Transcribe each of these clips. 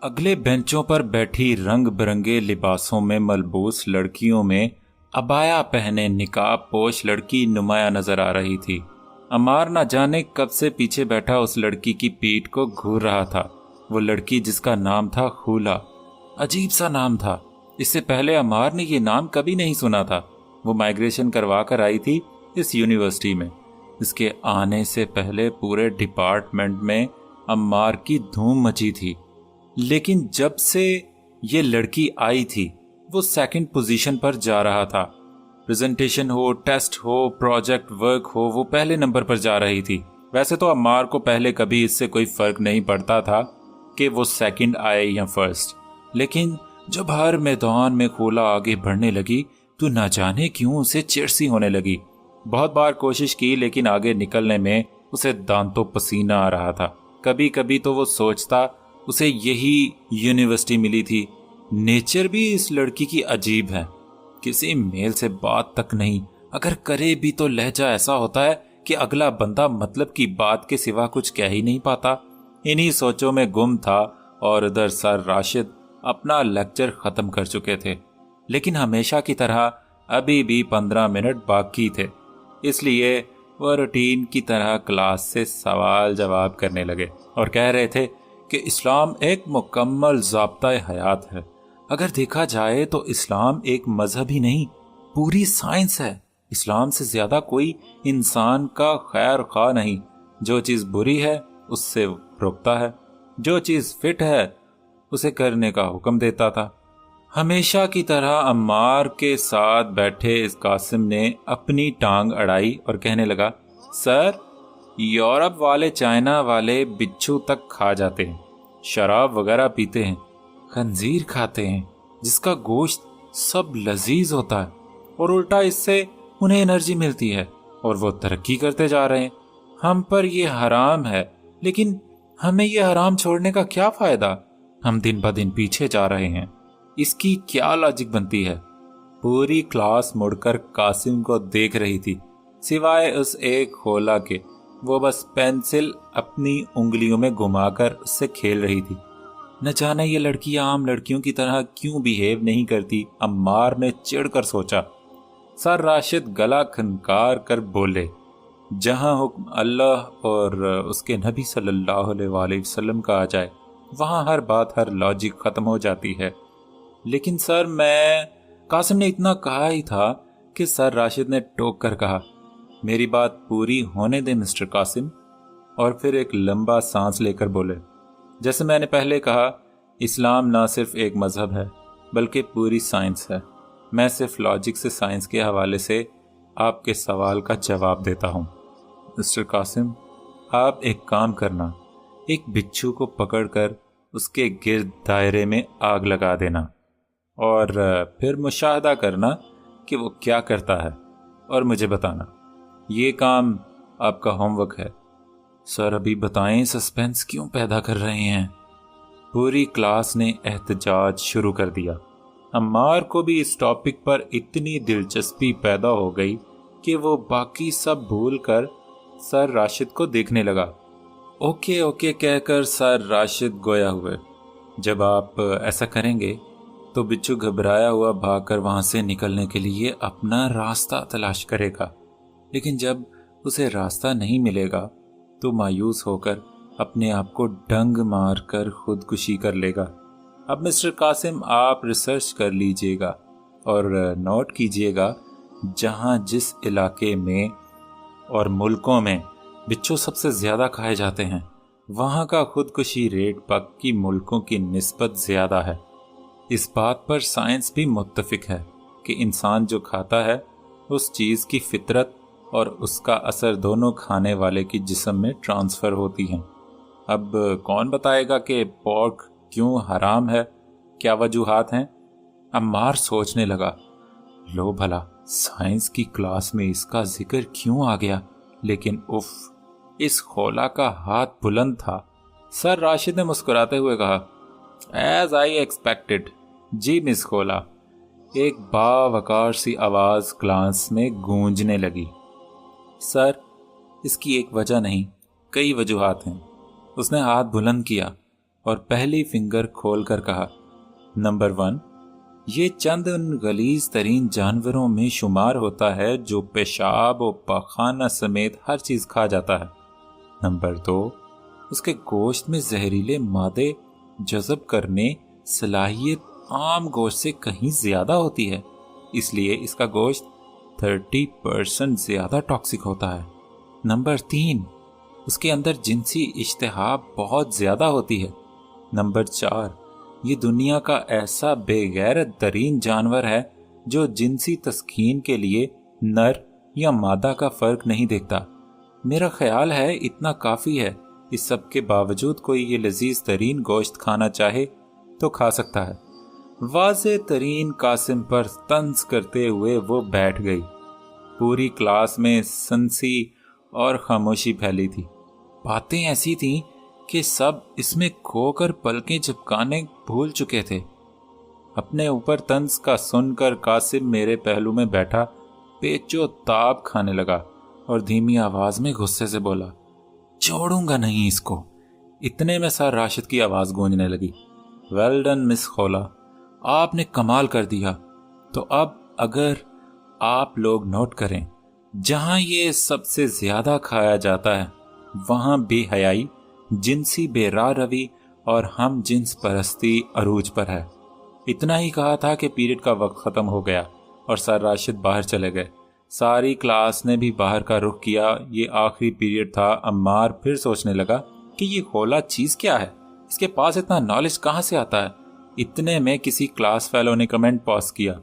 अगले बेंचों पर बैठी रंग बिरंगे लिबासों में मलबूस लड़कियों में अबाया पहने निकाब पोश लड़की नुमाया नजर आ रही थी। अमार न जाने कब से पीछे बैठा उस लड़की की पीठ को घूर रहा था। वो लड़की जिसका नाम था खूला। अजीब सा नाम था। इससे पहले अमार ने ये नाम कभी नहीं सुना था। वो माइग्रेशन करवा कर आई थी इस यूनिवर्सिटी में। इसके आने से पहले पूरे डिपार्टमेंट में अम्मार की धूम मची थी, लेकिन जब से ये लड़की आई थी वो सेकंड पोजीशन पर जा रहा था। प्रेजेंटेशन हो, टेस्ट हो, प्रोजेक्ट वर्क हो, वो पहले नंबर पर जा रही थी। वैसे तो अम्मार को पहले कभी इससे कोई फर्क नहीं पड़ता था कि वो सेकंड आए या फर्स्ट, लेकिन जब हर मैदान में खूला आगे बढ़ने लगी तो न जाने क्यों उसे चिड़सी होने लगी। बहुत बार कोशिश की लेकिन आगे निकलने में उसे दांतों पसीना आ रहा था। कभी कभी तो वो सोचता उसे यही यूनिवर्सिटी मिली थी। नेचर भी इस लड़की की अजीब है। किसी मेल से बात तक नहीं, अगर करे भी तो लहजा ऐसा होता है कि अगला बंदा मतलब की बात के सिवा कुछ कह ही नहीं पाता। इन्हीं सोचों में गुम था और उधर सर राशिद अपना लेक्चर खत्म कर चुके थे, लेकिन हमेशा की तरह अभी भी 15 मिनट बाकी थे। इसलिए वह रूटीन की तरह क्लास से सवाल जवाब करने लगे और कह रहे थे कि इस्लाम एक मुकम्मल ज़ाब्ता हयात है। अगर देखा जाए तो इस्लाम एक मजहब ही नहीं, पूरी साइंस है। इस्लाम से ज़्यादा कोई इंसान का खैर खा नहीं। जो चीज़ बुरी है उससे रोकता है, जो चीज़ फिट है उसे करने का हुक्म देता था। हमेशा की तरह अम्मार के साथ बैठे इस कासिम ने अपनी टांग अड़ाई और कहने लगा, सर, यूरोप वाले चाइना वाले बिच्छू तक खा जाते हैं, शराब वगैरह पीते हैं, खंजीर खाते हैं जिसका गोश्त सब लजीज होता है और उल्टा इससे उन्हें एनर्जी मिलती है और वो तरक्की करते जा रहे हैं। हम पर ये हराम है, लेकिन हमें ये हराम छोड़ने का क्या फायदा? हम दिन ब दिन पीछे जा रहे हैं। इसकी क्या लॉजिक बनती है? पूरी क्लास मुड़कर कासिम को देख रही थी, सिवाय उस एक खोला के। वो बस पेंसिल अपनी उंगलियों में घुमाकर उससे खेल रही थी। न जाने ये लड़की आम लड़कियों की तरह क्यों बिहेव नहीं करती, अम्मार ने चिढ़कर सोचा। सर राशिद गला खनकार कर बोले, जहां हुक्म अल्लाह और उसके नबी सल्लल्लाहु अलैहि वसल्लम का आ जाए वहां हर बात, हर लॉजिक खत्म हो जाती है। लेकिन सर कासिम ने इतना कहा ही था कि सर राशिद ने टोक कर कहा, मेरी बात पूरी होने दे मिस्टर कासिम। और फिर एक लंबा सांस लेकर बोले, जैसे मैंने पहले कहा, इस्लाम ना सिर्फ एक मजहब है बल्कि पूरी साइंस है। मैं सिर्फ लॉजिक से साइंस के हवाले से आपके सवाल का जवाब देता हूँ। मिस्टर कासिम, आप एक काम करना, एक बिच्छू को पकड़कर उसके गिर्द दायरे में आग लगा देना और फिर मुशाहदा करना कि वो क्या करता है और मुझे बताना। ये काम आपका होमवर्क है। सर अभी बताएं, सस्पेंस क्यों पैदा कर रहे हैं? पूरी क्लास ने एहतजाज शुरू कर दिया। अम्मार को भी इस टॉपिक पर इतनी दिलचस्पी पैदा हो गई कि वो बाकी सब भूल कर सर राशिद को देखने लगा। ओके ओके कहकर सर राशिद गोया हुए, जब आप ऐसा करेंगे तो बिच्छू घबराया हुआ भागकर वहां से निकलने के लिए अपना रास्ता तलाश करेगा, लेकिन जब उसे रास्ता नहीं मिलेगा तो मायूस होकर अपने आप को डंग मारकर खुदकुशी कर लेगा। अब मिस्टर कासिम, आप रिसर्च कर लीजिएगा और नोट कीजिएगा जहां जिस इलाके में और मुल्कों में बिच्छू सबसे ज़्यादा खाए जाते हैं वहां का खुदकुशी रेट बाकी मुल्कों की निस्बत ज़्यादा है। इस बात पर साइंस भी मुत्तफिक है कि इंसान जो खाता है उस चीज़ की फितरत और उसका असर दोनों खाने वाले की जिस्म में ट्रांसफ़र होती हैं। अब कौन बताएगा कि पोर्क क्यों हराम है? क्या वजूहात हैं? अम्मार सोचने लगा, लो भला साइंस की क्लास में इसका जिक्र क्यों आ गया? लेकिन उफ, इस खोला का हाथ बुलंद था। सर राशिद ने मुस्कुराते हुए कहा, एज आई एक्सपेक्टेड जी मिस खोला। एक बावकार सी आवाज़ क्लास में गूंजने लगी। सर, इसकी एक वजह नहीं, कई वजूहात हैं। उसने हाथ बुलंद किया और पहली फिंगर खोल कर कहा, नंबर 1, ये चंद उन गलीज तरीन जानवरों में शुमार होता है जो पेशाब और पाखाना समेत हर चीज खा जाता है। नंबर 2, उसके गोश्त में जहरीले मादे जज़ब करने सलाहियत आम गोश्त से कहीं ज्यादा होती है, इसलिए इसका गोश्त 30% ज्यादा टॉक्सिक होता है। नंबर 3, उसके अंदर जिनसी इश्तिहा बहुत ज्यादा होती है। नंबर 4, ये दुनिया का ऐसा बेगैरत तरीन जानवर है जो जिनसी तस्कीन के लिए नर या मादा का फर्क नहीं देखता। मेरा ख्याल है इतना काफी है। इस सब के बावजूद कोई ये लजीज तरीन गोश्त खाना चाहे तो खा सकता है। वाज़े तरीन कासिम पर तंज करते हुए वो बैठ गई। पूरी क्लास में सनसी और खामोशी फैली थी। बातें ऐसी थीं कि सब इसमें खोकर पलकें झपकाने भूल चुके थे। अपने ऊपर तंज का सुनकर कासिम मेरे पहलू में बैठा पेचो ताप खाने लगा और धीमी आवाज में गुस्से से बोला, छोड़ूंगा नहीं इसको। इतने में सर राशिद की आवाज गूंजने लगी, वेल डन मिस खोला, आपने कमाल कर दिया। तो अब अगर आप लोग नोट करें, जहां ये सबसे ज्यादा खाया जाता है वहां बेहयाई, जिनसी बेरा रवि और हम जिन्स परस्ती अरूज पर है। इतना ही कहा था कि पीरियड का वक्त खत्म हो गया और सर राशिद बाहर चले गए। सारी क्लास ने भी बाहर का रुख किया। ये आखिरी पीरियड था। अम्मार फिर सोचने लगा कि ये होला चीज क्या है, इसके पास इतना नॉलेज कहाँ से आता है। इतने में किसी क्लास फेलो ने कमेंट पास किया,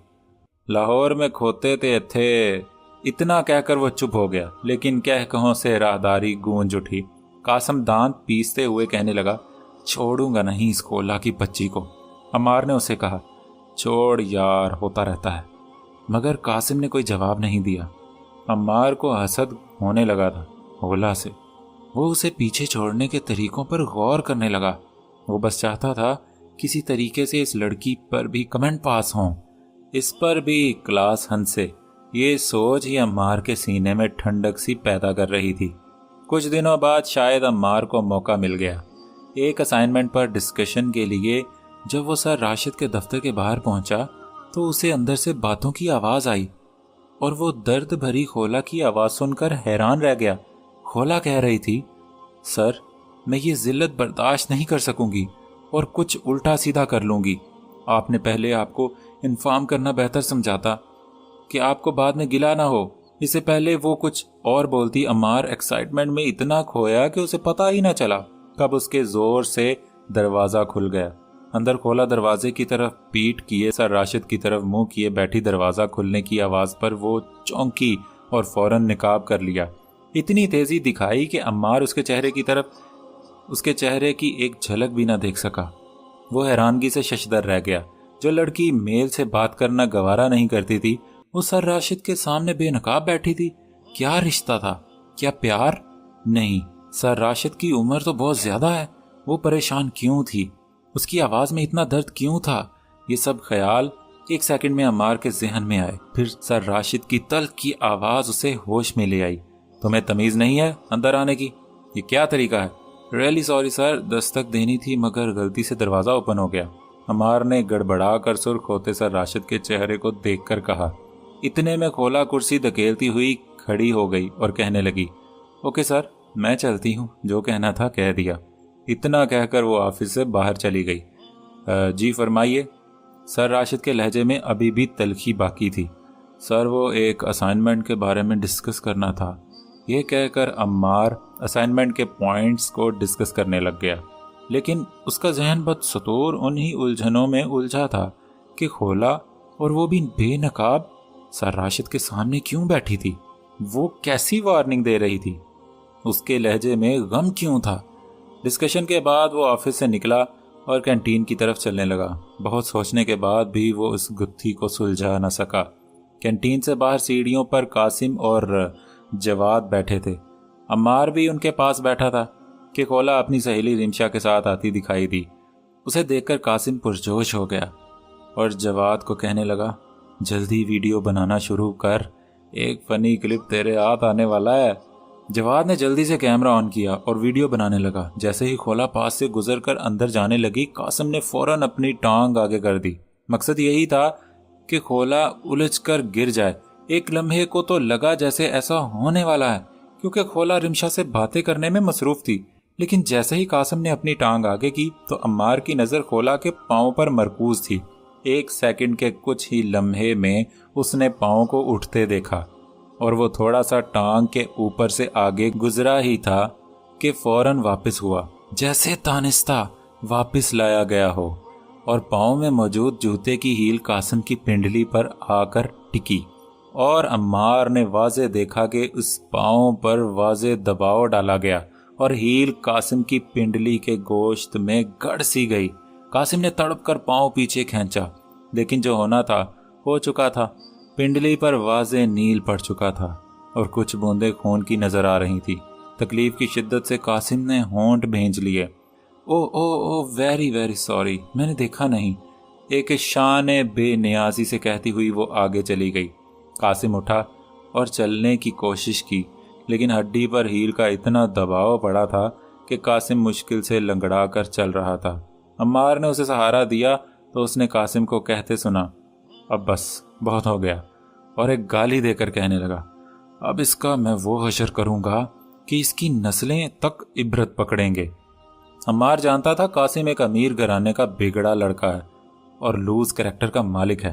लाहौर में खोते थे। इतना कहकर वो चुप हो गया, लेकिन कह कहों से राहदारी गूंज उठी। कासिम दांत पीसते हुए कहने लगा, छोड़ूंगा नहीं इस खोला की बच्ची को। अम्मार ने उसे कहा, छोड़ यार, होता रहता है। मगर कासिम ने कोई जवाब नहीं दिया। अम्मार को हसद होने लगा था होला से। वो उसे पीछे छोड़ने के तरीकों पर गौर करने लगा। वो बस चाहता था किसी तरीके से इस लड़की पर भी कमेंट पास हों, इस पर भी क्लास हंसे। ये सोच ही अम्मार के सीने में ठंडक सी पैदा कर रही थी। कुछ दिनों बाद शायद अम्मार को मौका मिल गया। एक असाइनमेंट पर डिस्कशन के लिए जब वो सर राशिद के दफ्तर के बाहर पहुंचा तो उसे अंदर से बातों की आवाज आई और वो दर्द भरी खोला की आवाज सुनकर हैरान रह गया। खोला कह रही थी, सर मैं ये जिल्लत बर्दाश्त नहीं कर सकूंगी और कुछ उल्टा सीधा कर लूंगी। आपने पहले आपको इन्फॉर्म करना बेहतर समझाता कि आपको बाद में गिला ना हो। इससे पहले वो कुछ और बोलती। अम्मार एक्साइटमेंट में इतना खोया कि उसे पता ही ना चला कब उसके जोर से दरवाजा खुल गया। अंदर खोला दरवाजे की तरफ पीठ किए सर राशिद की तरफ मुंह किए बैठी। दरवाजा खुलने की आवाज पर वो चौंकी और फौरन निकाब कर लिया। इतनी तेजी दिखाई कि अम्मार उसके चेहरे की एक झलक भी ना देख सका। वो हैरानगी से शशदर रह गया। जो लड़की मेल से बात करना गवारा नहीं करती थी, वो सर राशिद के सामने बेनकाब बैठी थी। क्या रिश्ता था? क्या प्यार? नहीं। सर राशिद की उम्र तो बहुत ज्यादा है। वो परेशान क्यों थी? उसकी आवाज में इतना दर्द क्यों था? ये सब ख्याल एक सेकंड में अम्मार के जहन में आए। फिर सर राशिद की तल्ख की आवाज उसे होश में ले आई। तुम्हें तमीज नहीं है अंदर आने की? ये क्या तरीका है? रियली सॉरी सर, दस्तक देनी थी मगर गलती से दरवाजा ओपन हो गया। अम्मार ने गड़बड़ा कर सुर्ख होते सर राशिद के चेहरे को देखकर कहा। इतने में खोला कुर्सी धकेलती हुई खड़ी हो गई और कहने लगी, ओके सर, मैं चलती हूँ, जो कहना था कह दिया। इतना कहकर वो ऑफिस से बाहर चली गई। जी फरमाइए। सर राशिद के लहजे में अभी भी तलखी बाकी थी। सर वो एक असाइनमेंट के बारे में डिस्कस करना था। ये कहकर अम्मार असाइनमेंट के पॉइंट्स को डिस्कस करने लग गया, लेकिन उसका जहन बदस्तूर उन्हीं उलझनों में उलझा था कि खोला, और वो भी बेनकाब, सर राशिद के सामने क्यों बैठी थी? वो कैसी वार्निंग दे रही थी? उसके लहजे में गम क्यों था? डिस्कशन के बाद वो ऑफिस से निकला और कैंटीन की तरफ चलने लगा। बहुत सोचने के बाद भी वो उस गुत्थी को सुलझा न सका। कैंटीन से बाहर सीढ़ियों पर कासिम और जवाद बैठे थे। अम्मार भी उनके पास बैठा था कि खोला अपनी सहेली रिमशा के साथ आती दिखाई दी। उसे देखकर कासिम पुरजोश हो गया और जवाद को कहने लगा, जल्दी वीडियो बनाना शुरू कर, एक फनी क्लिप तेरे हाथ आने वाला है। जवाद ने जल्दी से कैमरा ऑन किया और वीडियो बनाने लगा। जैसे ही खोला पास से गुजरकर अंदर जाने लगी, कासिम ने फौरन अपनी टांग आगे कर दी। मकसद यही था कि खोला उलझकर गिर जाए। एक लम्हे को तो लगा जैसे ऐसा होने वाला है, क्योंकि खोला रिमशा से बातें करने में मसरूफ थी। लेकिन जैसे ही कासिम ने अपनी टांग आगे की तो अम्मार की नजर खोला के पांव पर मरकूज थी। 1 सेकंड के कुछ ही लम्हे में उसने पांव को उठते देखा और वो थोड़ा सा टांग के ऊपर से आगे गुजरा ही था कि फौरन वापस हुआ, जैसे तानिस्ता वापस लाया गया हो, और पांव में मौजूद जूते की हील कासिम की पिंडली पर आकर टिकी। और अम्मार ने वाज़े देखा कि उस पांव पर वाज़े दबाव डाला गया और हील कासिम की पिंडली के गोश्त में गड़ सी गई। कासिम ने तड़प कर पांव पीछे खींचा, लेकिन जो होना था हो चुका था। पिंडली पर वाज़े नील पड़ चुका था और कुछ बूंदें खून की नजर आ रही थी। तकलीफ की शिद्दत से कासिम ने होंठ भींच लिए। ओ ओ ओ वेरी वेरी सॉरी, मैंने देखा नहीं, एक शान बेनियाजी से कहती हुई वो आगे चली गई। कासिम उठा और चलने की कोशिश की, लेकिन हड्डी पर हील का इतना दबाव पड़ा था कि कासिम मुश्किल से लंगड़ा कर चल रहा था। अम्मार ने उसे सहारा दिया तो उसने कासिम को कहते सुना, अब बस बहुत हो गया, और एक गाली देकर कहने लगा, अब इसका मैं वो हशर करूंगा कि इसकी नस्लें तक इबरत पकड़ेंगे। अम्मार जानता था कासिम एक अमीर घराने का बिगड़ा लड़का है और लूज कैरेक्टर का मालिक है।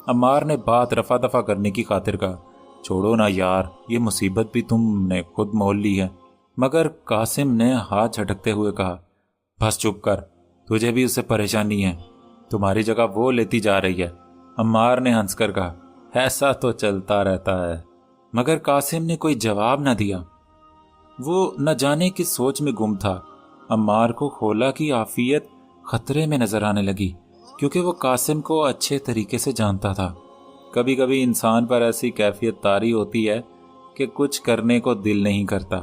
अम्मार ने बात रफा दफा करने की खातिर कहा, छोड़ो ना यार, ये मुसीबत भी तुमने खुद मोल ली है। मगर कासिम ने हाथ झटकते हुए कहा, बस चुप कर, तुझे भी उससे परेशानी है, तुम्हारी जगह वो लेती जा रही है। अम्मार ने हंसकर कहा, ऐसा तो चलता रहता है। मगर कासिम ने कोई जवाब न दिया। वो न जाने किस सोच में गुम था। अम्मार को खोला की आफियत खतरे में नजर आने लगी, क्योंकि वो कासिम को अच्छे तरीके से जानता था। कभी कभी इंसान पर ऐसी कैफियत तारी होती है कि कुछ करने को दिल नहीं करता,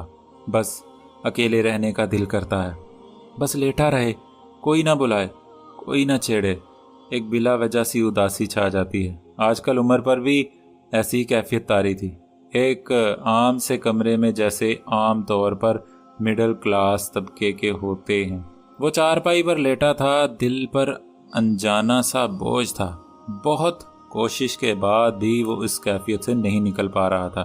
बस अकेले रहने का दिल करता है। बस लेटा रहे, कोई ना बुलाए, कोई ना छेड़े, एक बिला वजह सी उदासी छा जाती है। आजकल उम्र पर भी ऐसी ही कैफियत तारी थी। एक आम से कमरे में जैसे आम तौर पर मिडिल क्लास तबके के होते हैं। वो चारपाई पर लेटा था, दिल पर अनजाना सा बोझ था। बहुत कोशिश के बाद भी वो इस कैफियत से नहीं निकल पा रहा था।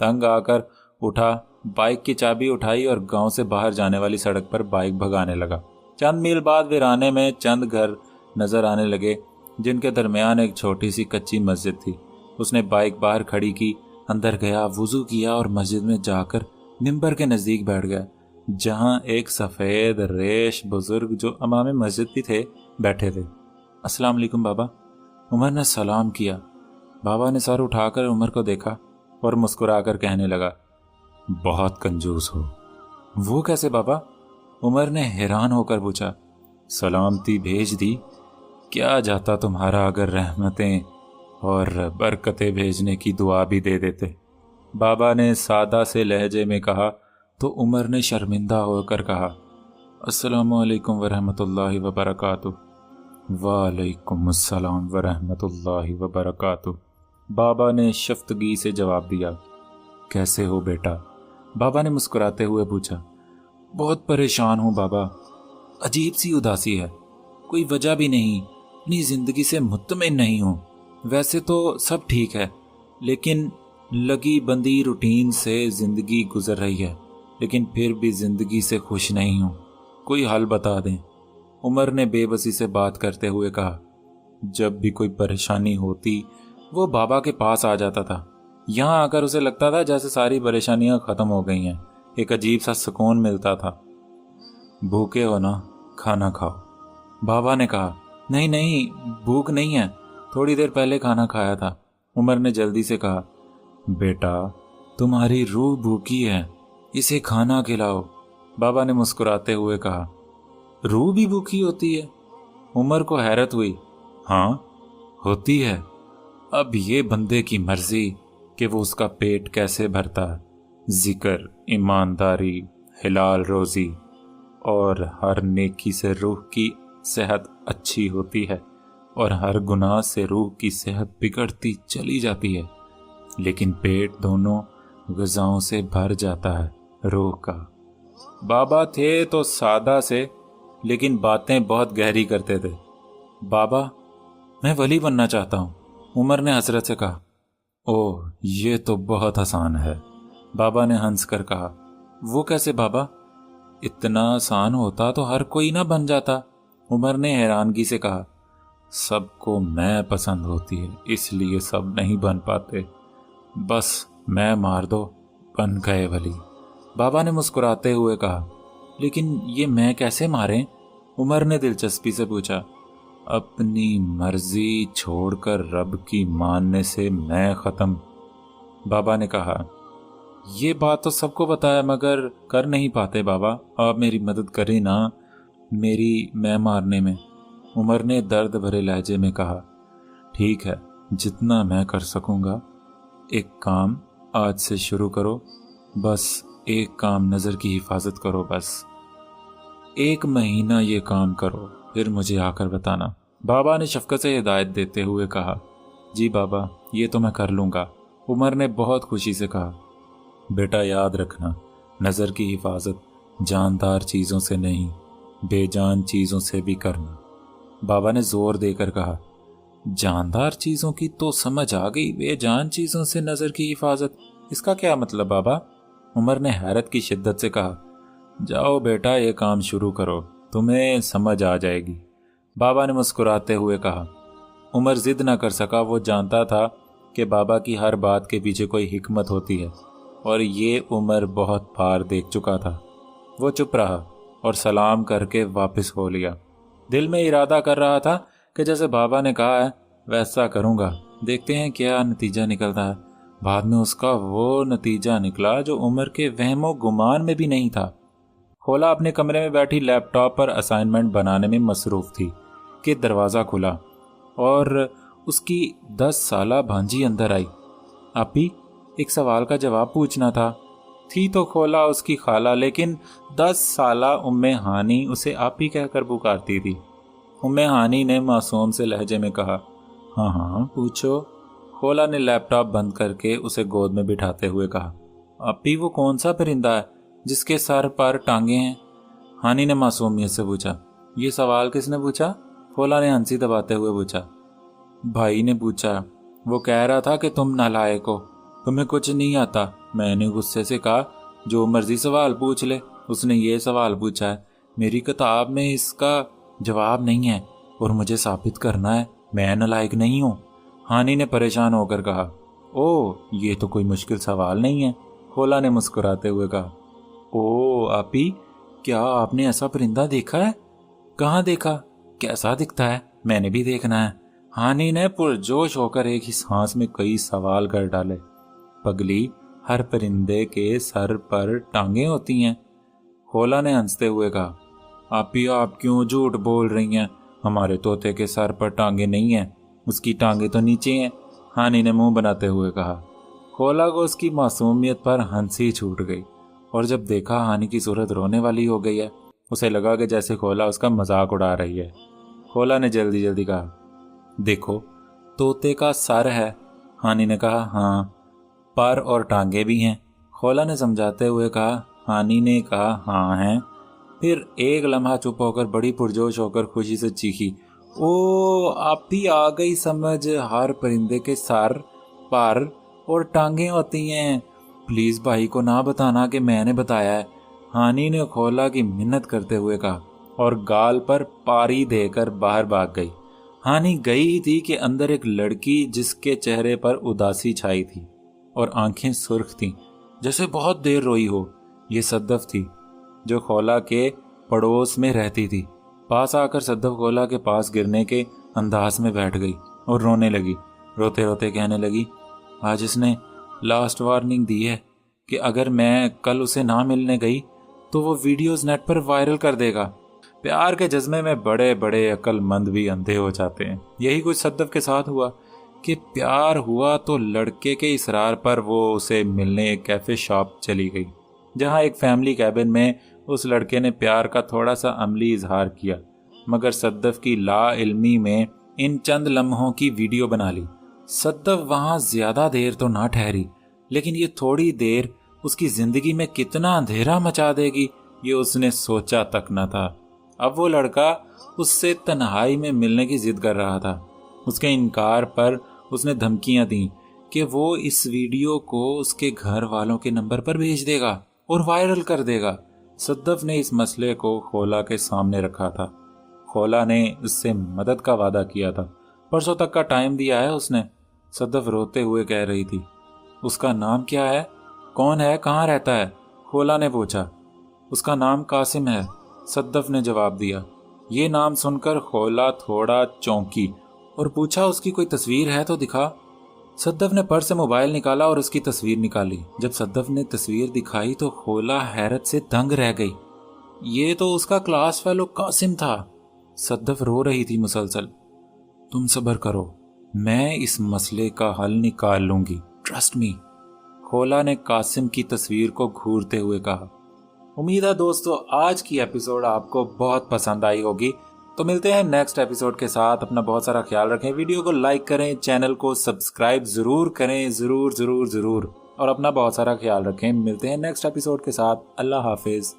तंग आकर उठा, बाइक की चाबी उठाई और गांव से बाहर जाने वाली सड़क पर बाइक भगाने लगा। चंद मील बाद वीराने में चंद घर नजर आने लगे, जिनके दरमियान एक छोटी सी कच्ची मस्जिद थी। उसने बाइक बाहर खड़ी की, अंदर गया, वुजू किया और मस्जिद में जाकर मिंबर के नज़दीक बैठ गया, जहां एक सफ़ेद रेश बुजुर्ग जो अमामे मस्जिद भी थे बैठे थे। अस्सलाम वालेकुम बाबा। उमर ने सलाम किया। बाबा ने सर उठाकर उमर को देखा और मुस्कुराकर कहने लगा, बहुत कंजूस हो। वो कैसे बाबा? उमर ने हैरान होकर पूछा। सलामती भेज दी, क्या जाता तुम्हारा अगर रहमतें और बरकतें भेजने की दुआ भी दे देते। बाबा ने सादा से लहजे में कहा तो उमर ने शर्मिंदा होकर कहा, अस्सलामु अलैकुम वरहमतुल्लाहि वबरकातुह। वालेकुम अस्सलाम वरहमतुल्लाहि वबरकातुह। बाबा ने शफ्तगी से जवाब दिया। कैसे हो बेटा? बाबा ने मुस्कुराते हुए पूछा। बहुत परेशान हूँ बाबा, अजीब सी उदासी है, कोई वजह भी नहीं, अपनी जिंदगी से मुत्तमिन नहीं हूँ। वैसे तो सब ठीक है, लेकिन लगी बंदी रूटीन से जिंदगी गुजर रही है, लेकिन फिर भी जिंदगी से खुश नहीं हूँ। कोई हल बता दें। उमर ने बेबसी से बात करते हुए कहा। जब भी कोई परेशानी होती वो बाबा के पास आ जाता था। यहाँ आकर उसे लगता था जैसे सारी परेशानियां खत्म हो गई हैं। एक अजीब सा सुकून मिलता था। भूखे हो ना, खाना खाओ, बाबा ने कहा। नहीं नहीं, भूख नहीं है, थोड़ी देर पहले खाना खाया था। उमर ने जल्दी से कहा। बेटा, तुम्हारी रूह भूखी है, इसे खाना खिलाओ, बाबा ने मुस्कुराते हुए कहा। रूह भी भूखी होती है? उमर को हैरत हुई। हाँ होती है, अब ये बंदे की मर्जी कि वो उसका पेट कैसे भरता है। जिक्र, ईमानदारी, हिलाल रोजी और हर नेकी से रूह की सेहत अच्छी होती है और हर गुनाह से रूह की सेहत बिगड़ती चली जाती है। लेकिन पेट दोनों ग़िज़ाओं से भर जाता है रूह का। बाबा थे तो सादा से, लेकिन बातें बहुत गहरी करते थे। बाबा, मैं वली बनना चाहता हूँ, उमर ने हसरत से कहा। ओह, ये तो बहुत आसान है, बाबा ने हंस कर कहा। वो कैसे बाबा? इतना आसान होता तो हर कोई ना बन जाता, उमर ने हैरानगी से कहा। सबको मैं पसंद होती है, इसलिए सब नहीं बन पाते। बस मैं मार दो, बन गए वली, बाबा ने मुस्कुराते हुए कहा। लेकिन ये मैं कैसे मारें? उमर ने दिलचस्पी से पूछा। अपनी मर्जी छोड़कर रब की मानने से मैं खत्म, बाबा ने कहा। ये बात तो सबको पता है, मगर कर नहीं पाते बाबा, आप मेरी मदद करें ना मेरी मैं मारने में, उमर ने दर्द भरे लहजे में कहा। ठीक है, जितना मैं कर सकूंगा। एक काम आज से शुरू करो, बस एक काम, नज़र की हिफाजत करो। बस 1 महीना ये काम करो, फिर मुझे आकर बताना, बाबा ने शफकत से हिदायत देते हुए कहा। जी बाबा, ये तो मैं कर लूँगा, उमर ने बहुत खुशी से कहा। बेटा याद रखना, नज़र की हिफाजत जानदार चीज़ों से नहीं, बेजान चीज़ों से भी करना, बाबा ने जोर देकर कहा। जानदार चीज़ों की तो समझ आ गई, बेजान चीज़ों से नज़र की हिफाजत, इसका क्या मतलब बाबा? उमर ने हैरत की शिद्दत से कहा। जाओ बेटा, ये काम शुरू करो, तुम्हें समझ आ जाएगी, बाबा ने मुस्कुराते हुए कहा। उमर जिद न कर सका, वो जानता था कि बाबा की हर बात के पीछे कोई हिकमत होती है, और ये उमर बहुत बार देख चुका था। वो चुप रहा और सलाम करके वापस हो लिया। दिल में इरादा कर रहा था कि जैसे बाबा ने कहा है वैसा करूँगा, देखते हैं क्या नतीजा निकलता है। बाद में उसका वो नतीजा निकला जो उमर के वहमो गुमान में भी नहीं था। खोला अपने कमरे में बैठी लैपटॉप पर असाइनमेंट बनाने में मसरूफ़ थी कि दरवाज़ा खुला और उसकी 10 साला भांजी अंदर आई। आपी, एक सवाल का जवाब पूछना था। थी तो खोला उसकी खाला, लेकिन 10 साला उम्मे हानी उसे आपी कहकर पुकारती थी। उम्मे हानी ने मासूम से लहजे में कहा, हाँ हाँ पूछो। खोला ने लैपटॉप बंद करके उसे गोद में बिठाते हुए कहा। आपी, वो कौन सा परिंदा है जिसके सर पर टांगे हैं? हानी ने मासूमियत से पूछा। ये सवाल किसने पूछा? खोला ने हंसी दबाते हुए पूछा। भाई ने पूछा। वो कह रहा था कि तुम नालायक हो, तुम्हें कुछ नहीं आता। मैंने गुस्से से कहा, जो मर्जी सवाल पूछ ले, उसने ये सवाल पूछा है, मेरी किताब में इसका जवाब नहीं है और मुझे साबित करना है मैं नालायक नहीं हूँ। हानी ने परेशान होकर कहा। ओ, ये तो कोई मुश्किल सवाल नहीं है, खोला ने मुस्कुराते हुए कहा। ओ आपी, क्या आपने ऐसा परिंदा देखा है? कहाँ देखा? कैसा दिखता है? मैंने भी देखना है। हानी ने पुरजोश होकर एक ही सांस में कई सवाल कर डाले। पगली, हर परिंदे के सर पर टांगे होती हैं, खोला ने हंसते हुए कहा। आपी, आप क्यों झूठ बोल रही हैं? हमारे तोते के सर पर टांगे नहीं हैं, उसकी टांगे तो नीचे हैं, हानी ने मुंह बनाते हुए कहा। खोला को उसकी मासूमियत पर हंसी छूट गई, और जब देखा हानी की सूरत रोने वाली हो गई है, उसे लगा कि जैसे खोला उसका मजाक उड़ा रही है। खोला ने जल्दी जल्दी कहा, देखो तोते का सर है। हानी ने कहा, हाँ, पर और टांगे भी हैं, खोला ने समझाते हुए कहा। हानी ने कहा, हाँ हैं। फिर एक लम्हा चुप होकर बड़ी पुरजोश होकर खुशी से चीखी, ओ आप भी आ गई समझ, हर परिंदे के सर पर और टांगे होती हैं। प्लीज भाई को ना बताना कि मैंने बताया है, हानी ने खोला की मिन्नत करते हुए कहा, और गाल पर पारी देकर बाहर भाग गई। हानी गई ही थी कि अंदर एक लड़की, जिसके चेहरे पर उदासी छाई थी और आंखें सुर्ख थीं, जैसे बहुत देर रोई हो। ये सद्दफ थी, जो खोला के पड़ोस में रहती थी। पास आकर सद्दफ खोला के पास गिरने के अंदाज में बैठ गई और रोने लगी। रोते रोते कहने लगी, आज इसने लास्ट वार्निंग दी है कि अगर मैं कल उसे ना मिलने गई तो वो वीडियोस नेट पर वायरल कर देगा। प्यार के जज्बे में बड़े बड़े अक्लमंद भी अंधे हो जाते हैं। यही कुछ सद्दफ के साथ हुआ कि प्यार हुआ तो लड़के के इसरार पर वो उसे मिलने एक कैफे शॉप चली गई, जहां एक फैमिली कैबिन में उस लड़के ने प्यार का थोड़ा सा अमली इजहार किया। मगर सद्दफ की ला इल्मी में इन चंद लम्हों की वीडियो बना ली। सद्दफ वहां ज्यादा देर तो ना ठहरी, लेकिन ये थोड़ी देर اس کی زندگی میں کتنا اندھیرا مچا دے گی یہ اس نے سوچا تک نہ تھا۔ اب وہ لڑکا اس سے تنہائی میں ملنے کی ضد کر رہا تھا۔ اس کے انکار پر اس نے دھمکیاں دیں کہ وہ اس ویڈیو کو اس کے گھر والوں کے نمبر پر بھیج دے گا اور وائرل کر دے گا۔ صدف نے اس مسئلے کو خولا کے سامنے رکھا تھا۔ خولا نے اس سے مدد کا وعدہ کیا تھا، پرسوں تک کا ٹائم دیا ہے اس نے۔ صدف روتے ہوئے کہہ رہی تھی۔ اس کا نام کیا ہے؟ کون ہے؟ کہاں رہتا ہے؟ خولا نے پوچھا۔ اس کا نام قاسم ہے، صدف نے جواب دیا۔ یہ نام سن کر خولا تھوڑا چونکی اور پوچھا اس کی کوئی تصویر ہے تو دکھا۔ صدف نے پرس سے موبائل نکالا اور اس کی تصویر نکالی۔ جب صدف نے تصویر دکھائی تو خولا حیرت سے دنگ رہ گئی۔ یہ تو اس کا کلاس فیلو قاسم تھا۔ صدف رو رہی تھی مسلسل۔ تم صبر کرو، میں اس مسئلے کا حل نکال لوں گی، ٹرسٹ می، خولا نے قاسم کی تصویر کو گھورتے ہوئے کہا۔ امید ہے دوستو آج کی ایپیسوڈ آپ کو بہت پسند آئی ہوگی۔ تو ملتے ہیں نیکسٹ ایپیسوڈ کے ساتھ۔ اپنا بہت سارا خیال رکھیں، ویڈیو کو لائک کریں، چینل کو سبسکرائب ضرور کریں، ضرور ضرور ضرور، اور اپنا بہت سارا خیال رکھیں۔ ملتے ہیں نیکسٹ ایپیسوڈ کے ساتھ۔ اللہ حافظ۔